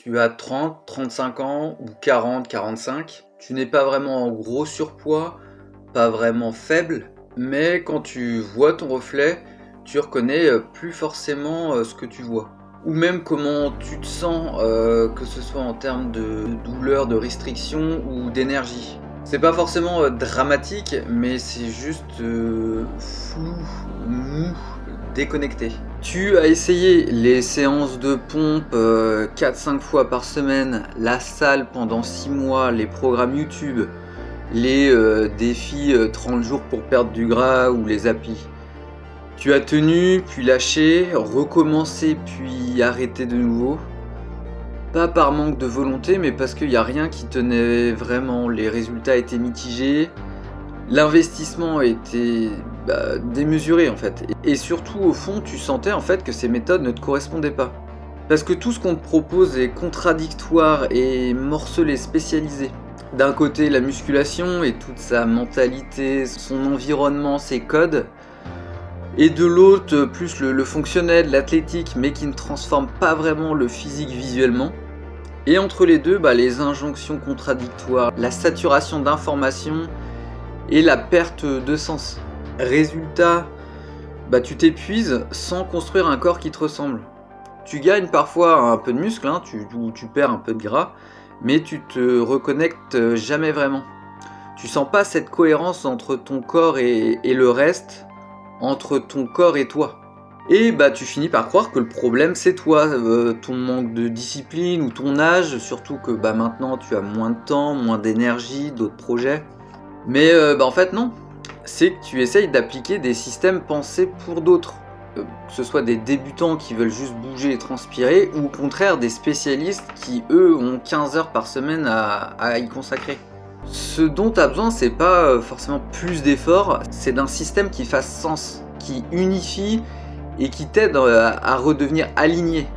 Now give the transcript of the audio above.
tu as 30, 35 ans ou 40, 45, tu n'es pas vraiment en gros surpoids, pas vraiment faible, mais quand tu vois ton reflet, tu reconnais plus forcément ce que tu vois. Ou même comment tu te sens, que ce soit en termes de douleur, de restriction ou d'énergie. C'est pas forcément dramatique, mais c'est juste flou, mou, déconnecté. Tu as essayé les séances de pompe 4-5 fois par semaine, la salle pendant 6 mois, les programmes YouTube, les défis 30 jours pour perdre du gras ou les applis. Tu as tenu, puis lâché, recommencé, puis arrêté de nouveau. Pas par manque de volonté, mais parce qu'il n'y a rien qui tenait vraiment. Les résultats étaient mitigés, l'investissement était démesuré en fait. Et surtout au fond, tu sentais en fait que ces méthodes ne te correspondaient pas. Parce que tout ce qu'on te propose est contradictoire et morcelé, spécialisé. D'un côté, la musculation et toute sa mentalité, son environnement, ses codes. Et de l'autre, plus le fonctionnel, l'athlétique, mais qui ne transforme pas vraiment le physique visuellement. Et entre les deux, les injonctions contradictoires, la saturation d'informations et la perte de sens. Résultat, tu t'épuises sans construire un corps qui te ressemble. Tu gagnes parfois un peu de muscle, tu perds un peu de gras, mais tu te reconnectes jamais vraiment. Tu sens pas cette cohérence entre ton corps et le reste, entre ton corps et toi. Et tu finis par croire que le problème c'est toi, ton manque de discipline ou ton âge, surtout que maintenant tu as moins de temps, moins d'énergie, d'autres projets. Mais en fait non, c'est que tu essayes d'appliquer des systèmes pensés pour d'autres. Que ce soit des débutants qui veulent juste bouger et transpirer, ou au contraire des spécialistes qui eux ont 15 heures par semaine à y consacrer. Ce dont tu as besoin, c'est pas forcément plus d'efforts, c'est d'un système qui fasse sens, qui unifie et qui t'aide à redevenir aligné.